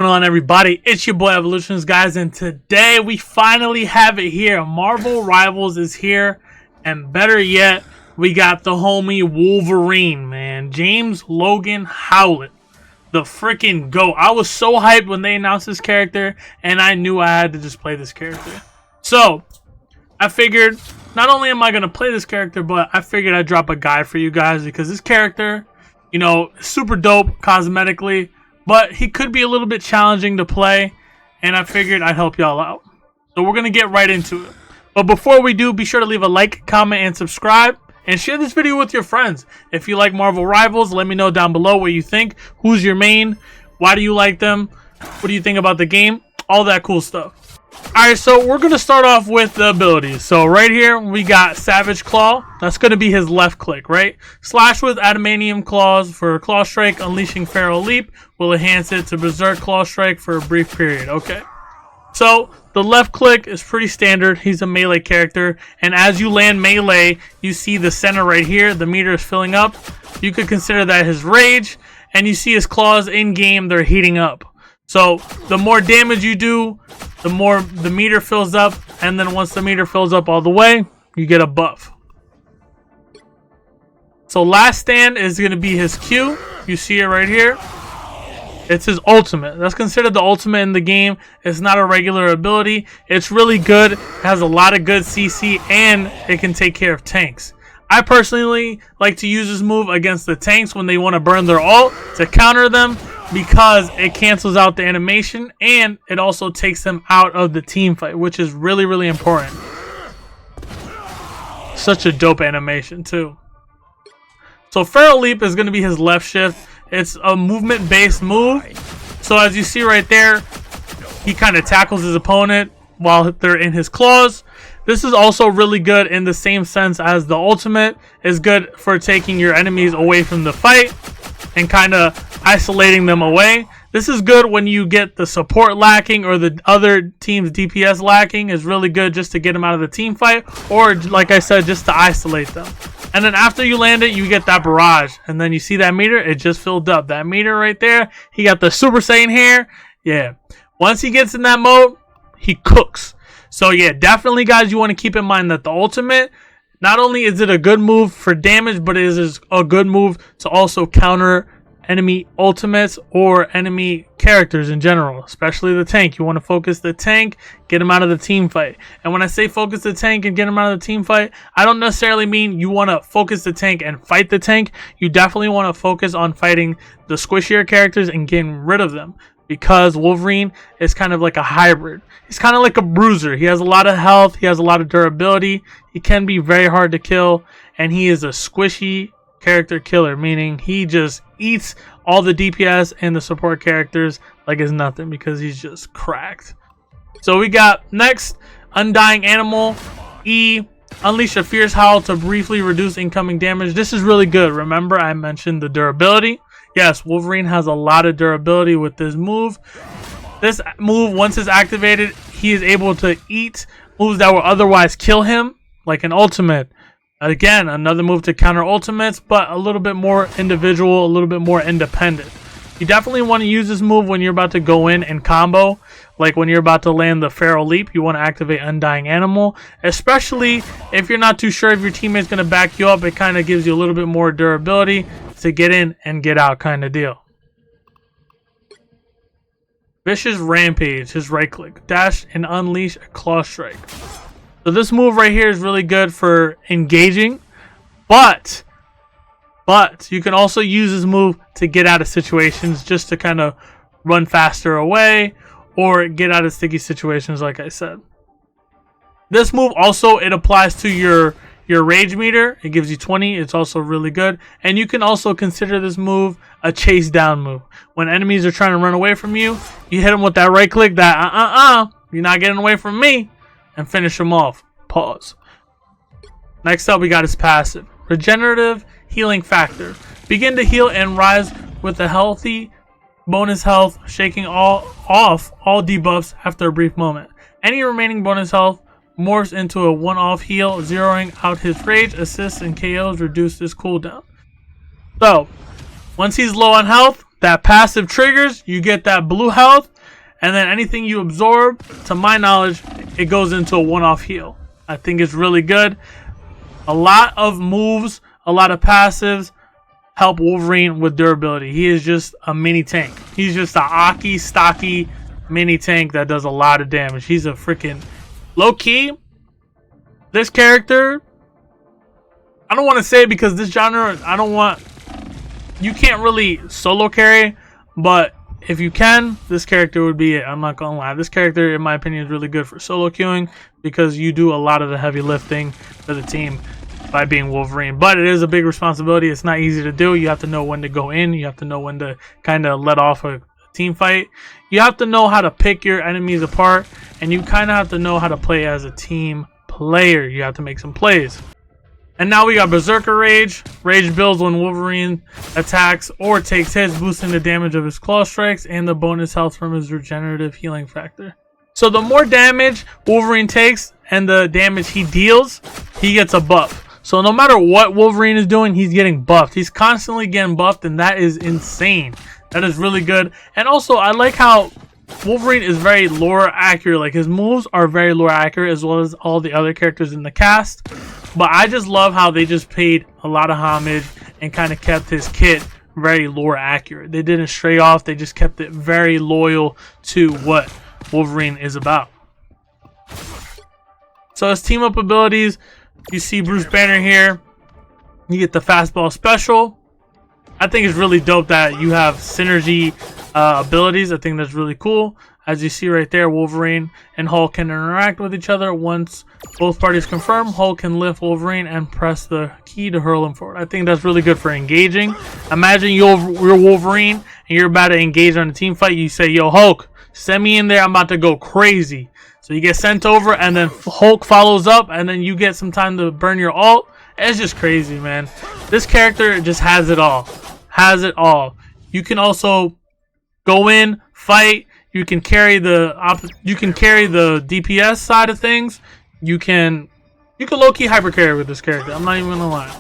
What's going on, everybody? It's your boy Evolutions, guys, and today we finally have it here. Marvel Rivals is here, and better yet, we got the homie Wolverine, man. James Logan Howlett, the freaking GOAT. I was so hyped when they announced this character, and I knew I had to just play this character. So, I figured, not only am I going to play this character, but I figured I'd drop a guide for you guys, because this character, you know, super dope cosmetically, but he could be a little bit challenging to play, and I figured I'd help y'all out. So we're going to get right into it. But before we do, be sure to leave a like, comment, and subscribe, and share this video with your friends. If you like Marvel Rivals, let me know down below what you think. Who's your main? Why do you like them? What do you think about the game? All that cool stuff. Alright, so we're going to start off with the abilities. So right here, we got Savage Claw. That's going to be his left click, right? Slash with Adamantium Claws for Claw Strike. Unleashing Feral Leap will enhance it to Berserk Claw Strike for a brief period. Okay. So the left click is pretty standard. He's a melee character. And as you land melee, you see the center right here. The meter is filling up. You could consider that his rage. And you see his claws in-game. They're heating up. So the more damage you do, the more the meter fills up, and then once the meter fills up all the way, you get a buff. So Last Stand is going to be his Q. You see it right here. It's his ultimate. That's considered the ultimate in the game. It's not a regular ability. It's really good. It has a lot of good CC, and it can take care of tanks. I personally like to use this move against the tanks when they want to burn their ult to counter them, because it cancels out the animation and it also takes them out of the team fight, which is really, really important. Such a dope animation too. So Feral Leap is going to be his left shift. It's a movement based move. So as you see right there, he kind of tackles his opponent while they're in his claws. This is also really good in the same sense as the ultimate. Is good for taking your enemies away from the fight and kind of isolating them away. This is good when you get the support lacking or the other team's DPS lacking. Is really good just to get them out of the team fight, or like I said, just to isolate them. And then after you land it, you get that barrage, and then you see that meter, it just filled up. That meter right there, he got the Super Saiyan hair. Yeah, once he gets in that mode, he cooks. So yeah, definitely guys, you want to keep in mind that the ultimate, not only is it a good move for damage, but it is a good move to also counter enemy ultimates or enemy characters in general, especially the tank. You want to focus the tank, get him out of the team fight. And when I say focus the tank and get him out of the team fight, I don't necessarily mean you want to focus the tank and fight the tank. You definitely want to focus on fighting the squishier characters and getting rid of them, because Wolverine is kind of like a hybrid. He's kind of like a bruiser. He has a lot of health. He has a lot of durability. He can be very hard to kill, and he is a squishy character killer, meaning he just eats all the DPS and the support characters like it's nothing, because he's just cracked. So we got next, Undying Animal E. Unleash a Fierce Howl to briefly reduce incoming damage. This is really good. Remember, I mentioned the durability. Yes, Wolverine has a lot of durability with this move. This move, once it's activated, he is able to eat moves that will otherwise kill him, like an ultimate. Again, another move to counter ultimates, but a little bit more individual, a little bit more independent. You definitely want to use this move when you're about to go in and combo. Like when you're about to land the Feral Leap, you want to activate Undying Animal. Especially if you're not too sure if your teammate's going to back you up. It kind of gives you a little bit more durability to get in and get out kind of deal. Vicious Rampage, his right click. Dash and unleash a Claw Strike. So this move right here is really good for engaging. But you can also use this move to get out of situations, just to kind of run faster away or get out of sticky situations, like I said. This move also, it applies to your rage meter. It gives you 20. It's also really good. And you can also consider this move a chase down move. When enemies are trying to run away from you, you hit them with that right click, that you're not getting away from me, and finish them off. Pause. Next up, we got his passive. Regenerative Healing Factor. Begin to heal and rise with a healthy bonus health, shaking off all debuffs after a brief moment. Any remaining bonus health morphs into a one-off heal, zeroing out his rage, assists, and KOs reduce his cooldown. So, once he's low on health, that passive triggers, you get that blue health, And then anything you absorb, to my knowledge, it goes into a one-off heal. I think it's really good. A lot of moves, a lot of passives help Wolverine with durability. He is just a mini tank. He's just a Aki, stocky mini tank that does a lot of damage. He's a freaking low-key. This character, I don't want to say because this genre, you can't really solo carry, but if you can, this character would be it. I'm not gonna lie. This character, in my opinion, is really good for solo queuing because you do a lot of the heavy lifting for the team by being Wolverine. But it is a big responsibility. It's not easy to do. You have to know when to go in. You have to know when to kind of let off a team fight. You have to know how to pick your enemies apart, and you kind of have to know how to play as a team player. You have to make some plays. And now we got Berserker Rage. Rage builds when Wolverine attacks or takes hits, boosting the damage of his claw strikes and the bonus health from his regenerative healing factor. So the more damage Wolverine takes and the damage he deals, he gets a buff. So no matter what Wolverine is doing, he's getting buffed. He's constantly getting buffed, and that is insane. That is really good. And also, I like how Wolverine is very lore accurate. Like, his moves are very lore accurate, as well as all the other characters in the cast. But I just love how they just paid a lot of homage and kind of kept his kit very lore accurate. They didn't stray off. They just kept it very loyal to what Wolverine is about. So his team up abilities, you see Bruce Banner here. You get the fastball special. I think it's really dope that you have synergy abilities. I think that's really cool. As you see right there, Wolverine and Hulk can interact with each other. Once both parties confirm, Hulk can lift Wolverine and press the key to hurl him forward. I think that's really good for engaging. Imagine you're Wolverine and you're about to engage on a team fight. You say, yo, Hulk, send me in there. I'm about to go crazy. So you get sent over, and then Hulk follows up, and then you get some time to burn your ult. It's just crazy, man. This character just has it all. Has it all. You can also go in, fight. You can carry the DPS side of things. You can low-key hyper carry with this character. I'm not even gonna lie.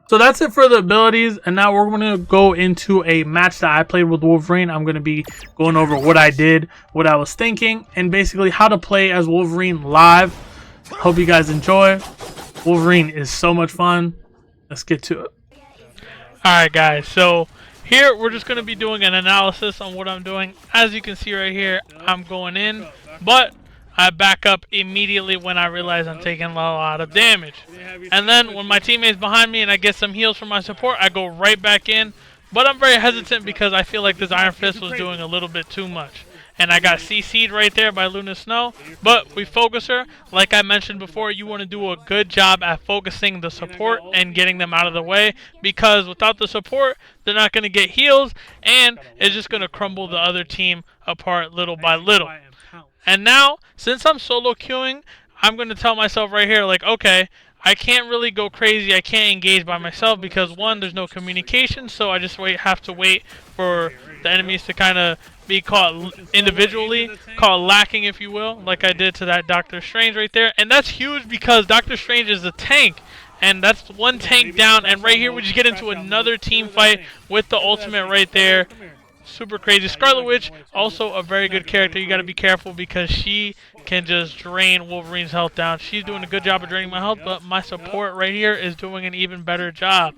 So that's it for the abilities, and now we're gonna go into a match that I played with Wolverine. I'm gonna be going over what I did, what I was thinking, and basically how to play as Wolverine live. Hope you guys enjoy. Wolverine is so much fun. Let's get to it. Alright guys, so here we're just going to be doing an analysis on what I'm doing. As you can see right here, I'm going in, but I back up immediately when I realize I'm taking a lot of damage. And then when my teammate's behind me and I get some heals from my support, I go right back in. But I'm very hesitant because I feel like this Iron Fist was doing a little bit too much. And I got CC'd right there by Luna Snow. But we focus her. Like I mentioned before, you want to do a good job at focusing the support and getting them out of the way. Because without the support, they're not going to get heals. And it's just going to crumble the other team apart little by little. And now, since I'm solo queuing, I'm going to tell myself right here, like, okay, I can't really go crazy. I can't engage by myself because, one, there's no communication. So I just have to wait for the enemies to kind of be caught individually, caught lacking, if you will, like I did to that Doctor Strange right there. And that's huge because Doctor Strange is a tank. And that's one tank down. And right here, we just get into another team fight with the ultimate right there. Super crazy. Scarlet Witch, also a very good character. You got to be careful because she can just drain Wolverine's health down. She's doing a good job of draining my health, but my support right here is doing an even better job.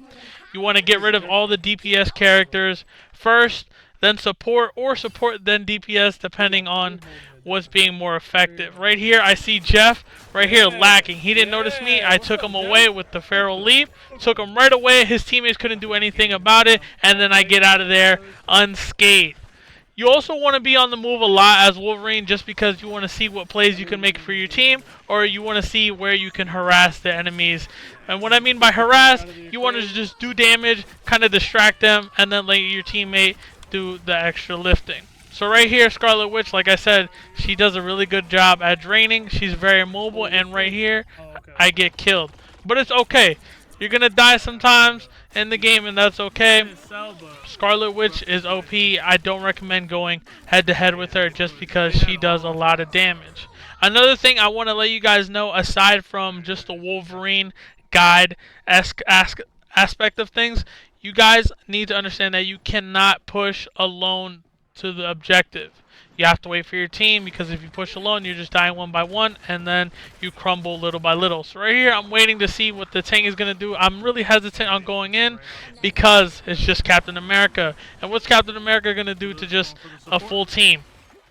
You want to get rid of all the DPS characters first, then support, or support then DPS, depending on what's being more effective. Right here, I see Jeff right here lacking. He didn't notice me. I took him away with the Feral Leap. Took him right away. His teammates couldn't do anything about it. And then I get out of there unscathed. You also want to be on the move a lot as Wolverine just because you want to see what plays you can make for your team, or you want to see where you can harass the enemies. And what I mean by harass, you want to just do damage, kind of distract them, and then let your teammate do the extra lifting. So right here, Scarlet Witch, like I said, she does a really good job at draining. She's very mobile, and right here, I get killed. But it's okay. You're going to die sometimes in the game, and that's okay. Scarlet Witch is OP. I don't recommend going head-to-head with her just because she does a lot of damage. Another thing I want to let you guys know, aside from just the Wolverine guide aspect of things, you guys need to understand that you cannot push alone to the objective. You have to wait for your team, because if you push alone, you're just dying one by one, and then you crumble little by little. So right here, I'm waiting to see what the tank is going to do. I'm really hesitant on going in because it's just Captain America. And what's Captain America going to do to just a full team?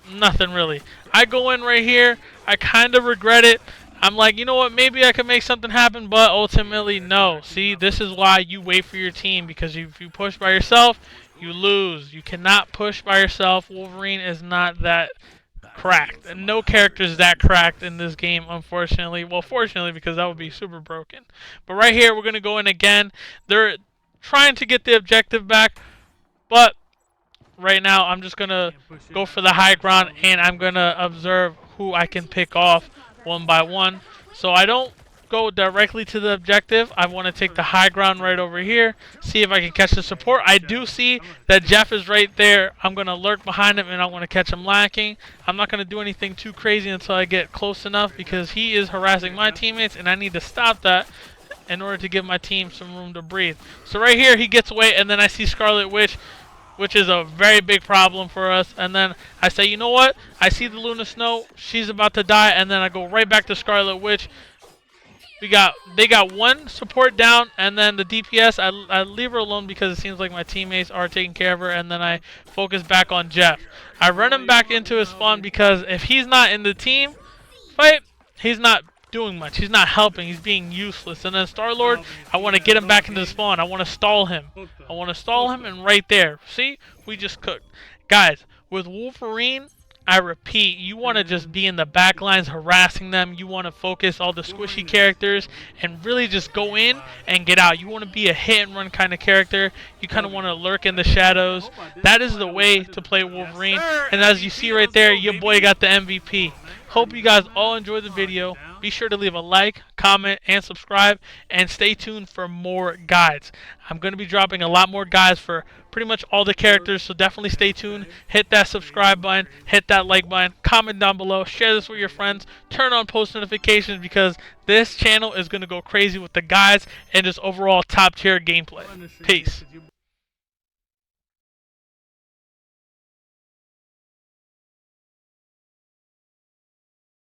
Nothing really. I go in right here. I kind of regret it. I'm like, you know what, maybe I can make something happen, but ultimately, no. See, this is why you wait for your team, because if you push by yourself, you lose. You cannot push by yourself. Wolverine is not that cracked. And no character is that cracked in this game, unfortunately. Well, fortunately, because that would be super broken. But right here, we're going to go in again. They're trying to get the objective back, but right now, I'm just going to go for the high ground, and I'm going to observe who I can pick off one by one. So I don't go directly to the objective. I want to take the high ground right over here, see if I can catch the support. I do see that Jeff is right there. I'm going to lurk behind him, and I'm going to catch him lacking. I'm not going to do anything too crazy until I get close enough, because he is harassing my teammates, and I need to stop that in order to give my team some room to breathe. So right here, he gets away, and then I see Scarlet Witch, which is a very big problem for us. And then I say, you know what? I see the Luna Snow. She's about to die. And then I go right back to Scarlet Witch. They got one support down. And then the DPS, I leave her alone because it seems like my teammates are taking care of her. And then I focus back on Jeff. I run him back into his spawn, because if he's not in the team fight, he's not doing much. He's not helping. He's being useless. And then Star-Lord, I want to get him back into the spawn. I want to stall him. And right there. See? We just cooked. Guys, with Wolverine, I repeat, you want to just be in the back lines harassing them. You want to focus all the squishy characters and really just go in and get out. You want to be a hit and run kind of character. You kind of want to lurk in the shadows. That is the way to play Wolverine. And as you see right there, your boy got the MVP. Hope you guys all enjoyed the video. Be sure to leave a like, comment, and subscribe, and stay tuned for more guides. I'm going to be dropping a lot more guides for pretty much all the characters, so definitely stay tuned. Hit that subscribe button, hit that like button, comment down below, share this with your friends, turn on post notifications, because this channel is going to go crazy with the guides and just overall top tier gameplay. Peace.